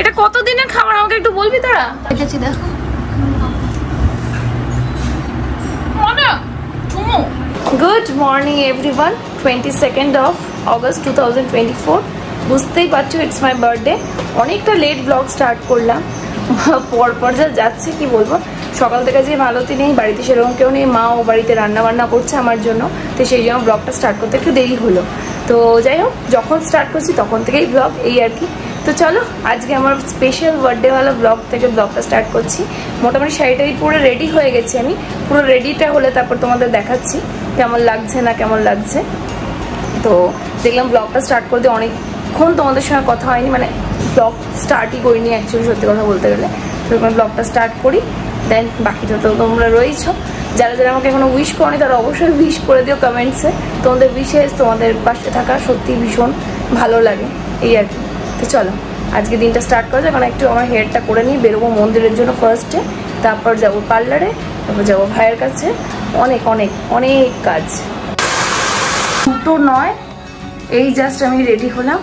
এটা কতদিনের খাবার আমাকে একটু বলবি তোরা? দেখেছি দেখো good morning everyone. 22nd of August 2024। বুঝতেই পারছো ইটস মাই বার্থডে। অনেকটা লেট ব্লগ স্টার্ট করলাম, পরপর যা যাচ্ছে কি বলবো। সকাল থেকে যে মালতী নেই, বাড়িতে সেরকম কেউ নেই, মা ও বাড়িতে রান্না বান্না করছে আমার জন্য, তো সেই জন্য ব্লগটা স্টার্ট করতে একটু দেরি হলো। তো যাই হোক, যখন স্টার্ট করছি তখন থেকেই ব্লগ এই আর কি। তো চলো আজকে আমার স্পেশাল বার্থডেওয়ালা ব্লগ থেকে ব্লগটা স্টার্ট করছি। মোটামুটি শাড়িটাই পুরো রেডি হয়ে গেছি আমি। পুরো রেডিটা হলে তারপর তোমাদের দেখাচ্ছি কেমন লাগছে না কেমন লাগছে। তো দেখলাম ব্লগটা স্টার্ট করে দিয়ে অনেকক্ষণ তোমাদের সঙ্গে কথা হয়নি, মানে ব্লগ স্টার্টই করিনি অ্যাকচুয়ালি, সত্যি কথা বলতে গেলে। তো ব্লগটা স্টার্ট করি, দেন বাকিটা তো তোমরা রয়েছো। যারা যারা আমাকে এখনো উইশ করনি তারা অবশ্যই উইশ করে দিও কমেন্টসে। তোমাদের উইশেস, তোমাদের পাশে থাকা সত্যি ভীষণ ভালো লাগে এই আর কি। তো চলো আজকে দিনটা স্টার্ট করা যায়। কারণ একটু আমার হেয়ারটা করে নিয়ে বেরোবো মন্দিরের জন্য ফার্স্টে, তারপর যাবো পার্লারে, তারপর যাবো ভাইয়ের কাছে। অনেক অনেক অনেক কাজ, দুটো নয়, এই জাস্ট আমি রেডি হলাম,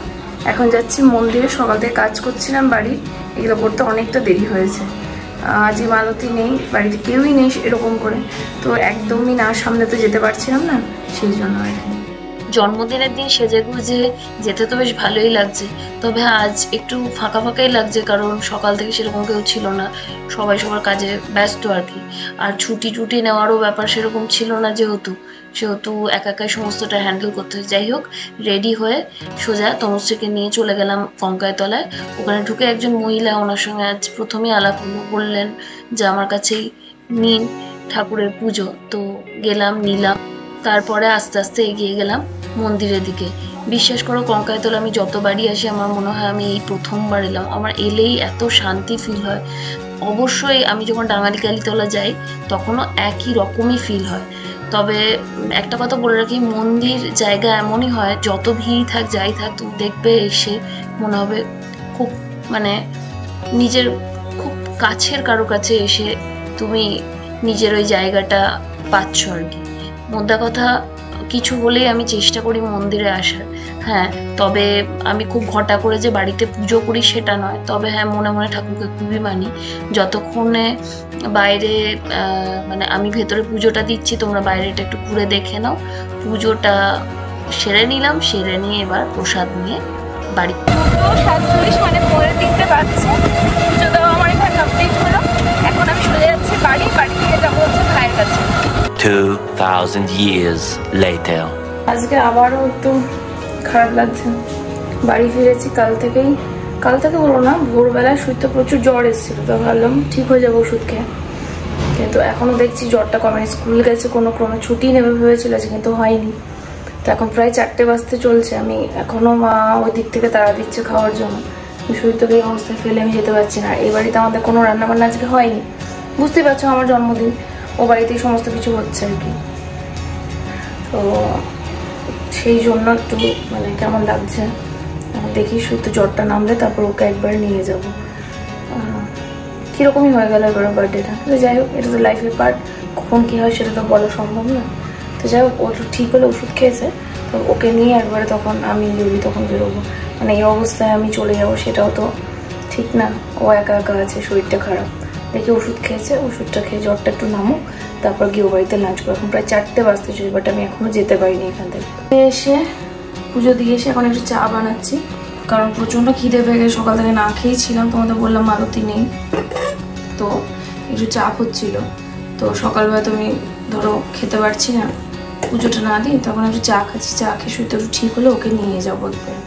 এখন যাচ্ছি মন্দিরে। সকাল থেকে কাজ করছিলাম বাড়ির, এগুলো করতে অনেকটা দেরি হয়েছে। আজই মালতী নেই, বাড়িতে কেউই নেই এরকম করে, তো একদমই না সামলাতে যেতে পারছিলাম না, সেই জন্য আর কি। জন্মদিনের দিন সেজে গুজে যেতে তো বেশ ভালোই লাগছে, তবে আজ একটু ফাঁকা ফাঁকাই লাগছে, কারণ সকাল থেকে সেরকম কেউ ছিল না, সবাই সবার কাজে ব্যস্ত আর কি। আর ছুটি টুটি নেওয়ারও ব্যাপার সেরকম ছিল না, যেহেতু একা একাই সমস্তটা হ্যান্ডেল করতে হয়। যাই হোক, রেডি হয়ে সোজা তনুশ্রীকে নিয়ে চলে গেলাম কঙ্কায়তলায়। ওখানে ঢুকে একজন মহিলা, ওনার সঙ্গে আজ প্রথমেই আলাপ হলো, বললেন যে আমার কাছেই নিন ঠাকুরের পুজো। তো গেলাম, নিলাম, তারপরে আস্তে আস্তে এগিয়ে গেলাম মন্দিরের দিকে। বিশ্বাস করো, কঙ্কায়তলা আমি যতবারই আসি আমার মনে হয় আমি এই প্রথমবার এলাম। আমার এলেই এত শান্তি ফিল হয়। অবশ্যই আমি যখন ডাঙালি কালীতলা যাই তখনও একই রকমই ফিল হয়। তবে একটা কথা বলে রাখি, মন্দির জায়গা এমনই হয়, যত ভিড় থাক যাই থাক, তুমি দেখবে এসে মনে হবে খুব মানে নিজের খুব কাছের কারো কাছে এসে তুমি নিজের ওই জায়গাটা পাচ্ছ আর কি। মোদ্দা কথা, কিছু হলেই আমি চেষ্টা করি মন্দিরে আসার। হ্যাঁ, তবে আমি খুব ঘটা করে যে বাড়িতে পুজো করি সেটা নয়, তবে হ্যাঁ মনে মনে ঠাকুরকে খুবই মানি। যতক্ষণে বাইরে মানে আমি ভেতরে পুজোটা দিচ্ছি, তোমরা বাইরেটা একটু ঘুরে দেখে নাও। পুজোটা সেরে নিলাম, সেরে নিয়ে এবার প্রসাদ নিয়ে বাড়ি। 2:47 মানে পরের দিকতে পাচ্ছে, পুজো দেওয়া আমার এখানে কমপ্লিট হলো। এখন আমি চলে যাচ্ছি বাড়ি থেকে যাবো হচ্ছে ভাইয়ের কাছে। 2000 years later. আজকে আবারও একটু খারাপ লাগছে। বাড়ি ফিরেছি কাল থেকে বলবো না, ভোরবেলায় শুইতে প্রচুর জ্বর এসেছিল, তো ভাবলাম ঠিক হয়ে যাবো ওষুধ খেয়ে, কিন্তু এখনো দেখছি জ্বরটা কমে। স্কুল গেছে কোনো ক্রমে, ছুটি নেবে ভেবেছিল কিন্তু হয়নি। তো এখন প্রায় 4টে বাজতে চলছে, আমি এখনো মা ওই দিক থেকে তাড়া দিচ্ছে খাওয়ার জন্য। শুইতে এই অবস্থায় ফেলে আমি যেতে পারছি না। এই বাড়িতে আমাদের কোনো রান্নাবান্না আজকে হয়নি, বুঝতেই পারছো আমার জন্মদিন, ও বাড়িতেই সমস্ত কিছু হচ্ছে আর কি। তো সেই জন্য একটু মানে কেমন লাগছে। দেখি শুধু জ্বরটা নামলে তারপর ওকে একবার নিয়ে যাব। কীরকমই হয়ে গেল এবার বার্থডেটা। তো যাই হোক, এটা তো লাইফের পার্ট, কখন কী হয় সেটা তো বলা সম্ভব না। তো যাই হোক, ও তো ঠিক হলে ওষুধ খেয়েছে, তো ওকে নিয়ে একবারে তখন আমি যদি তখন বেরোবো। মানে এই অবস্থায় আমি চলে যাবো সেটাও তো ঠিক না। ও একা একা আছে, শরীরটা খারাপ। দেখি ওষুধ খেয়েছে, ওষুধটা খেয়ে জ্বরটা একটু নামুক, তারপর গিয়ে ও বাড়িতে লাঞ্চ করবো। এখন প্রায় 4টে বাজতে চলে, বাট আমি এখনো যেতে পারিনি এখান থেকে। এসে পুজো দিয়ে এসে এখন একটু চা বানাচ্ছি, কারণ প্রচণ্ড খিদে পেয়ে গেছে। সকাল থেকে না খেয়েছিলাম, তোমাদের বললাম মালতী নেই, তো একটু চাপ হচ্ছিল। তো সকালবেলা তো আমি ধরো খেতে পারছি না, পুজোটা না দিই, তখন একটু চা খাচ্ছি। চা খেয়ে শুইতে একটু ঠিক হলে ওকে নিয়ে যাবো একবার।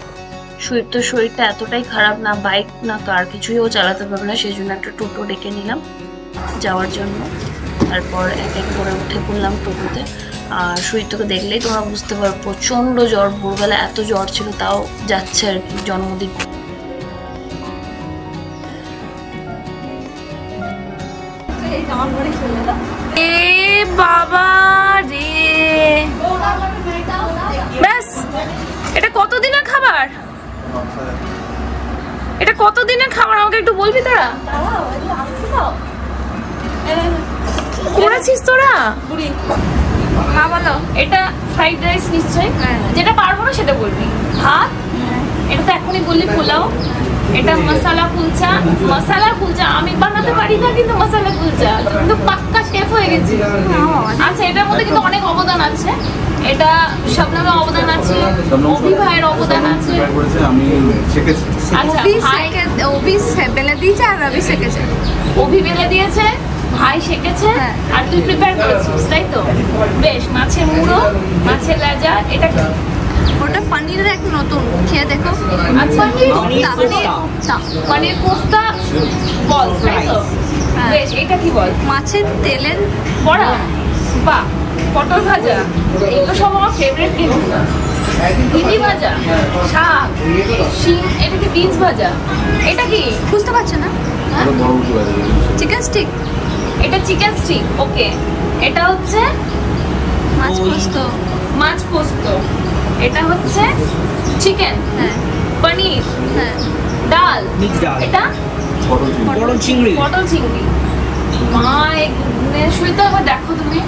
শরীরটা এতটাই খারাপ, না বাইক না কার কিছুই ও চালাতে পারবে না, সেই জন্য একটা টোটো ডেকে নিলাম যাওয়ার জন্য। তারপর এক এক করে উঠে পড়লাম টোটোতে। আর শরীরটাকে দেখলেই তোমরা বুঝতে পারো, প্রচণ্ড জ্বর। ভোরবেলা এত জ্বর ছিল, তাও যাচ্ছে আর কি জন্মদিন। বাবা রে, ব্যাস এটা কতদিনের খাবার? এটা কতদিনের খাবার আমাকে একটু বলবি তোরা? করেছিস তোরা? হ্যাঁ বলো। এটা ফ্রাইড রাইস নিশ্চয়ই, যেটা পারবো না সেটা বলবি। ভাত, এটা তো এখনই বললি পোলাও, এটা মশলা কুলচা আমি বানাতে পারি না, কিন্তু মশলা কুলচা কিন্তু পাক্কা শেফ হয়ে গেছি। আচ্ছা, এটার মধ্যে কিন্তু অনেক অবদান আছে। এটা শবনমের অবদান আছে, অভি ভাইয়ের অবদান আছে। আমি শিখেছি। আচ্ছা, অভি বেলে দিয়েছে আর রবি শিখেছে। অভি বেলে দিয়েছে, ভাই শিখেছে, আর তুই প্রিপেয়ার করেছিস, তাই তো? বেশ। মাছের মুড়ো, মাছের লেজা, এটা কি? ওটা পনিরের এক নতুন, খেয়ে দেখো। আচ্ছা, পনির কোফতা বল, তাই তো? বেশ। এটা কি বল? মাছের তেলের বড়া। বাহ। পটল ভাজা, এগুলো সব আমার ফেভারিট। কিন্তু ভিন্ডি ভাজা, শাক, শিম, এটা কি বিনস ভাজা? এটা কি বুঝতে পারছো না? Chicken stick. এটা চিকেন স্টিক। ওকে। এটা হচ্ছে মাছ পোস্ত। এটা হচ্ছে চিকেন, পনির, ডাল। এটা পটল চিংড়ি। My goodness. শুইতে আবার দেখো তুমি,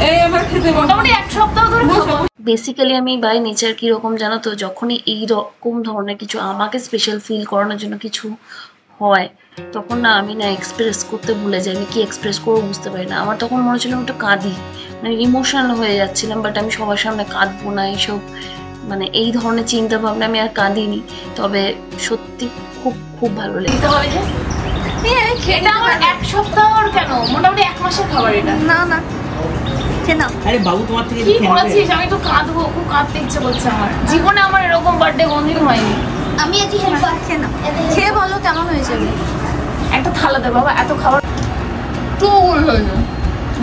এই আমার খেতে মোটামুটি এক সপ্তাহ ধরে খাবো। বেসিক্যালি আমি বাই নেচার কীরকম জানো তো, যখনই এই রকম ধরনের কিছু আমাকে স্পেশাল ফিল করানোর জন্য কিছু হয়, তখন না আমি না এক্সপ্রেস করতে ভুলে যাই। আমি কি এক্সপ্রেস করবো বুঝতে পারি না। আমার তখন মনে হচ্ছিল আমি একটু কাঁদি, মানে ইমোশনাল হয়ে যাচ্ছিলাম। বাট আমি সবার সামনে কাঁদবো না, এইসব মানে এই ধরনের চিন্তা ভাবনা আমি আর কাঁদিনি। তবে সত্যি খুব খুব ভালো লেগেছে। এটা আমার এক সপ্তাহ কেন, মোটামুটি এক মাসের খাবার। এটা না আরে বাবু তোমার থেকে কি করেছিস? আমি তো কাঁদবো, খুব কাঁদতে ইচ্ছে করছে আমার। জীবনে আমার এরকম বার্থডে কোনদিন হয়নি। আমি আজকে খেয়ে বলো কেমন হয়েছে। একটা থালা দে বাবা, এত খাবার তো হয়েছে,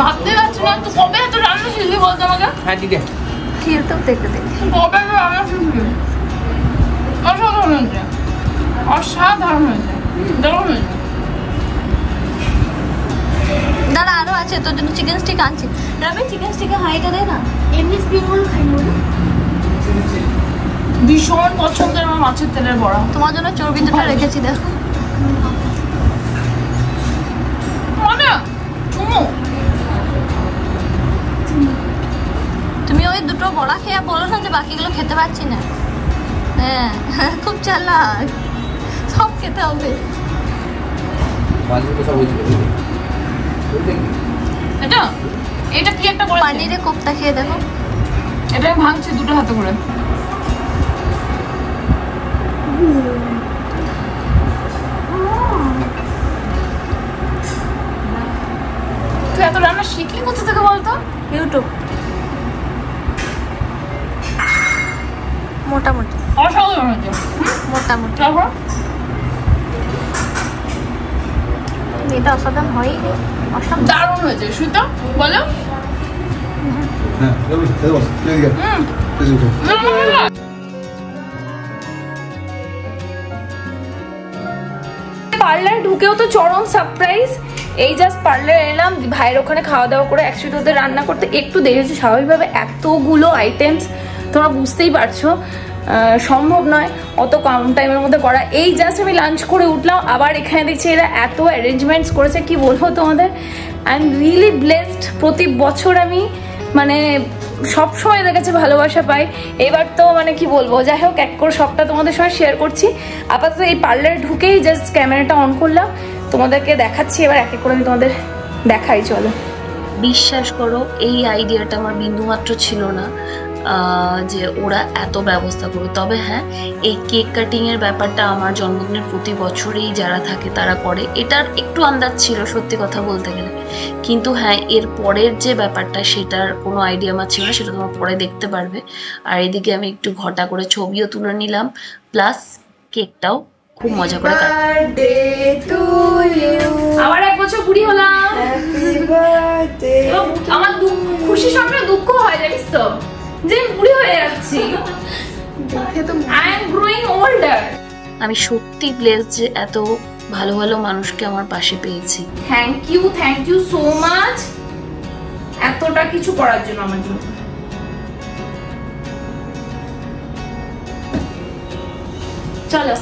ভাবতে পারছি না। তো কবে এত রান্না শিখবি বলতো আমাকে? হ্যাঁ ঠিক আছে, ইউটিউব দেখতে কবে রান্না শিখবি? অসাধারণ হয়েছে, অসাধারণ হয়েছে, দারুণ হয়েছে। দাঁড়া, আরো আছে তোর জন্য চিকেন স্টিক আনছি। রবি চিকেন স্টিকের হাইটা দে না। এমনি স্প্রিং রোল খাই বলো। ভীষণ পছন্দের আমার মাছের তেলের বড়া। তোমার জন্য চর্বি দুটো রেখেছি, দেখো। তুমি ওই দুটো বড়া খেয়ে বলো না যে বাকিগুলো খেতে পারছি না। হ্যাঁ, খুব চালাক, সব খেতে হবে। এটা কি একটা করে পানিরে কোফতা খেয়ে দেখো। এটা আমি ভাঙছি দুটো হাতে করে। তুই এত রান্না শিখলি কোথা থেকে বলতো? ইউটিউব। মোটামুটি অসাধারণ হয়েছে, মোটামুটি। এটা অসাধারণ হয়, দারুণ হয়েছে। সুতা বলো। পার্লার ঢুকেও তো চরম সারপ্রাইজ। এই জাস্ট পার্লার এলাম, ভাইয়ের ওখানে খাওয়া দাওয়া করে অ্যাকচুয়ালি ওদের রান্না করতে একটু দেরি হয়েছে। স্বাভাবিকভাবে এতগুলো আইটেমস তোমরা বুঝতেই পারছো, সম্ভব নয় অত কম টাইমের মধ্যে করা। এই জাস্ট আমি লাঞ্চ করে উঠলাম, আবার এখানে দেখছি এরা এত অ্যারেঞ্জমেন্টস করেছে, কি বলবো তোমাদের। I am really blessed. প্রতি বছর আমি মানে সবসময় এদের কাছে ভালোবাসা পাই। এবার তো মানে কি বলবো, যাই হোক এক করে সবটা তোমাদের সঙ্গে শেয়ার করছি। আপাতত এই পার্লারে ঢুকেই জাস্ট ক্যামেরাটা অন করলাম, তোমাদেরকে দেখাচ্ছি। এবার এক এক করে আমি তোমাদের দেখাই, চলো। বিশ্বাস করো এই আইডিয়াটা আমার বিন্দুমাত্র ছিল না যে ওরা এত ব্যবস্থা করবে। তবে হ্যাঁ, এই কেক কাটিংয়ের ব্যাপারটা আমার জন্মদিনের প্রতি বছরেই যারা থাকে তারা করে, এটার একটু আন্দাজ ছিল সত্যি কথা বলতে গেলে। কিন্তু হ্যাঁ, এর পরের যে ব্যাপারটা সেটার কোনো আইডিয়া আমার ছিল না, সেটা তোমরা পরে দেখতে পারবে। আর এদিকে আমি একটু ঘটা করে ছবিও তুলে নিলাম, প্লাস কেকটাও খুব মজা করে আবার এক বছর বুড়ি হলাম। আমার খুশির সঙ্গে দুঃখ হয়, জানিস তো, যে বুড়ি হয়ে যাচ্ছি। আমি সত্যি ব্লেসড যে এত ভালো ভালো মানুষকে আমার পাশে পেয়েছি। থ্যাংক ইউ সো মাচ এতটা কিছু করার জন্য আমার জন্য। চলো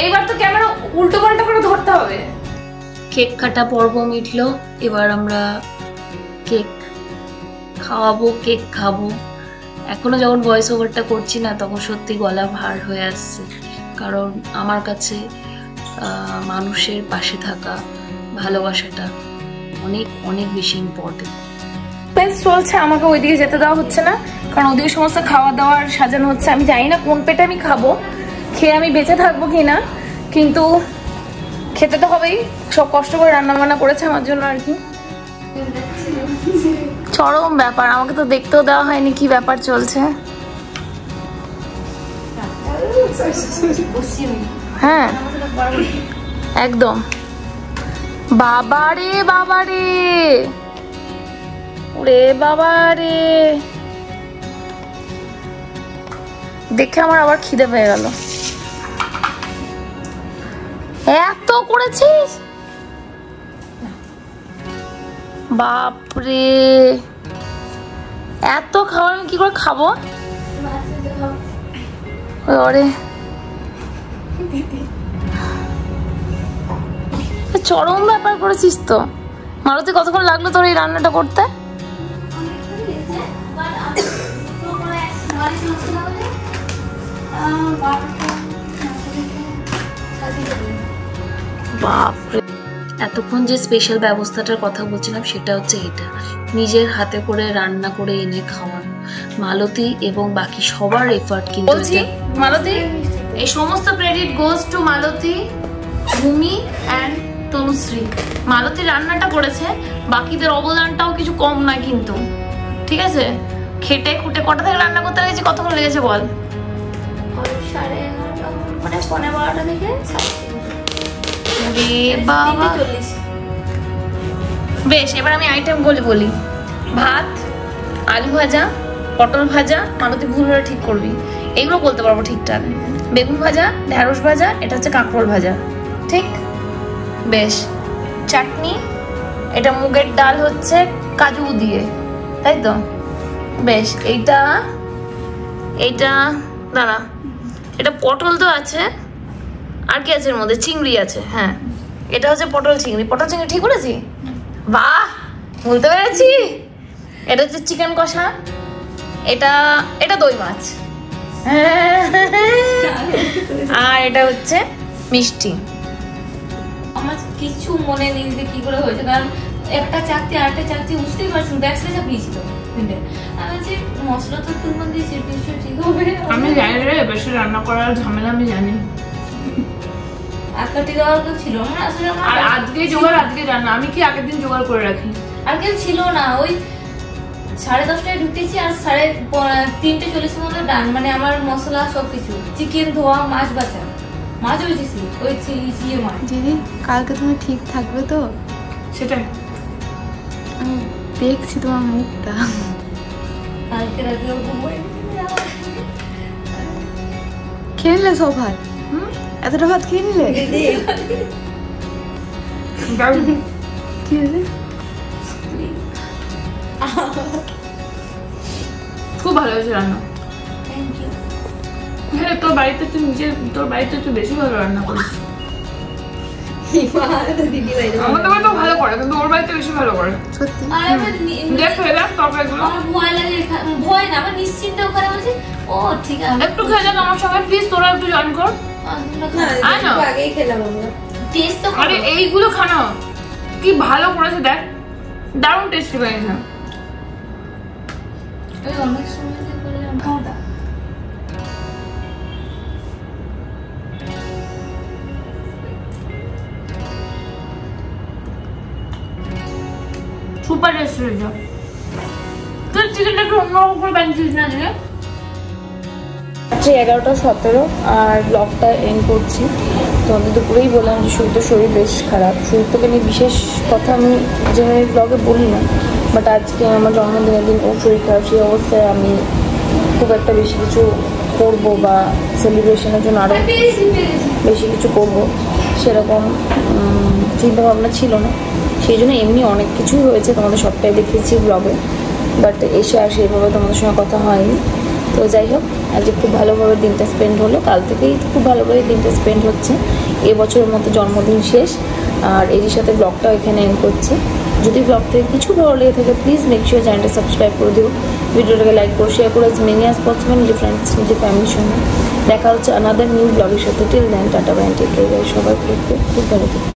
এবার তো ক্যামেরা উল্টো পাল্টা করে ধরতে হবে। কেক কাটা পর্ব মিটলো, এবার আমরা কেক খাওয়াবো, কেক খাবো। এখনো যখন ভয়েস ওভারটা করছি না তখন সত্যি গলা ভার হয়ে আসছে, কারণ আমার কাছে মানুষের পাশে থাকা, ভালোবাসাটা অনেক অনেক বেশি ইম্পর্টেন্ট। চলছে, আমাকে ওইদিকে যেতে দেওয়া হচ্ছে না, কারণ ওদিকে সমস্ত খাওয়া দাওয়ার সাজানো হচ্ছে। আমি জানি না কোন পেটে আমি খাবো, খেয়ে আমি বেঁচে থাকবো কিনা, কিন্তু খেতে তো হবেই। সব কষ্ট করে রান্না বান্না করেছে আমার জন্য আর কি। চরম ব্যাপার, আমাকে তো দেখতেও দেওয়া হয়নি কি ব্যাপার চলছে। হ্যাঁ একদম। বাবারে বাবারে, ওরে বাবারে, দেখে আমার আবার খিদে পেয়ে গেল। এত করেছিস বাপরে, এত খাবার আমি কি করে খাবো? ওরে চরম ব্যাপার করেছিস তো। মালতী কতক্ষণ লাগলো তোর এই রান্নাটা করতে? বাপরে, এতক্ষণ যে স্পেশাল ব্যবস্থাটার কথা বলছিলাম সেটা হচ্ছে এটা, নিজের হাতে করে রান্না করে এনে খাওয়ানো। মালতী এবং বাকি সবার এফার্ট কিন্তু মালতী, এই সমস্ত ক্রেডিট গোজ টু মালতী, ভূমি অ্যান্ড তনুশ্রী। মালতী রান্নাটা করেছে, বাকিদের অবদানটাও কিছু কম নয় কিন্তু, ঠিক আছে? খেটে খুটে কটা থেকে রান্না করতে লেগেছে, কতক্ষণ লেগেছে বল? 12:30 থেকে বাবা বেশ, এবার আমি আইটেম বলি। ভাত, আলু ভাজা, পটল ভাজা, মালতী ভুল হলে ঠিক করবি, এগুলো বলতে পারবো ঠিকঠাক। বেগুন ভাজা, ঢেঁড়স ভাজা, এটা হচ্ছে কাঁকরোল ভাজা, ঠিক? বেশ। চাটনি, এটা মুগের ডাল হচ্ছে কাজু দিয়ে, তাই তো? বেশ। এইটা দাঁড়া, এটা পটল তো আছে, আর কি আছে এর মধ্যে? চিংড়ি আছে। হ্যাঁ, এটা হচ্ছে পটল চিংড়ি। ঠিক বলেছি? বাহ, বলতে পেরেছি। এটা হচ্ছে চিকেন কষা, এটা দই মাছ, আর এটা হচ্ছে মিষ্টি। আমার কিছু মনে নেই যে কি করে হয়েছে, কারণ একটা চাকতি আরেকটা চাকতি বুঝতেই পারছি, ব্যাকসাইডে চাপিয়েছিল। আমি যে মশলা তো তুলমান দিয়েছি, নিশ্চয় ঠিক হবে। আমি জানি রে, বেশি রান্না করার ঝামেলা আমি জানি। আকাটি দেওয়ার কেউ ছিল না আসলে, আর আজকে জোগাড়, আজকে রান্না আমি কি আগের দিন জোগাড় করে রাখি? আর কেউ ছিল না। ওই 10:30টায় ঢুকেছি আর 3:40 মতো ডান, মানে আমার মশলা সবকিছু, চিকেন ধোয়া, মাছ বাছা, মাছ বেঁচেছি, ওই চিলি মাছ। দিদি কালকে তুমি ঠিক থাকবে তো? সেটাই আমি দেখছি তোমার মুখটা। কালকে রাতে খেয়ে নিলে সব ভাত? এতটা ভাত খেয়ে নিলে? কি হয়েছে? খুব ভালো হয়েছে রান্না। হ্যাঁ, তোর বাড়িতে তুই বেশি ভালো রান্না করিস। আমার তো ভালো করে, কিন্তু ওর বাড়িতে বেশি ভালো করে সত্যি। দেখ তরকারিগুলো। আমার ভয় লাগে, ভয় না, আমার নিশ্চিন্তে ওখানে বলছি ও ঠিক আছে। একটু খেয়ে যাক আমার সঙ্গে প্লিজ, তোরা একটু জয়েন কর। আগেই খেলাম আমরা, টেস্ট তো। আরে এইগুলো খানো, কি ভালো করেছে দেখ, দারুণ টেস্টি বানিয়েছে। ওই অনেক সময় করলাম খাওয়া। সুপার টেস্টি হয়েছে। তুই চিকেনটা একটু অন্যরকম করে বানিয়েছিস না আজকে? 11:17 আর ব্লগটা এন্ড করছি। তো আমি দুপুরেই বললাম যে শরীরটা বেশ খারাপ। শরীরটাকে নিয়ে বিশেষ কথা আমি জেনারেল ব্লগে বলি না, বাট আজকে আমার জন্মদিনের দিন ওর শরীর খারাপ, সেই অবস্থায় আমি খুব একটা বেশি কিছু করবো বা সেলিব্রেশনের জন্য আরও বেশি কিছু করবো সেরকম চিন্তাভাবনা ছিল না। সেই জন্য এমনি অনেক কিছুই হয়েছে, তোমাদের সবটাই দেখিয়েছি ব্লগে, বাট এসে আর সেইভাবে তোমাদের সঙ্গে কথা হয়নি। তো যাই হোক, আজকে খুব ভালোভাবে দিনটা স্পেন্ড হলো, কাল থেকেই খুব ভালোভাবে দিনটা স্পেন্ড হচ্ছে। এবছরের মতো জন্মদিন শেষ, আর এরই সাথে ব্লগটাও এখানে এন্ড করছি। যদি ব্লগ থেকে কিছু ভালো লেগে থাকে প্লিজ মেক শিওর চ্যানেলটা সাবস্ক্রাইব করে দিও। ভিডিওটাকে লাইক করো, শেয়ার করো, as many as possible নিজের ফ্রেন্ডস নিজের ফ্যামিলির সঙ্গে। দেখা হচ্ছে আনাদার নিউ ব্লগের সাথে। Till then tata bye, take care, সবাই খুব ভালো থাকবে।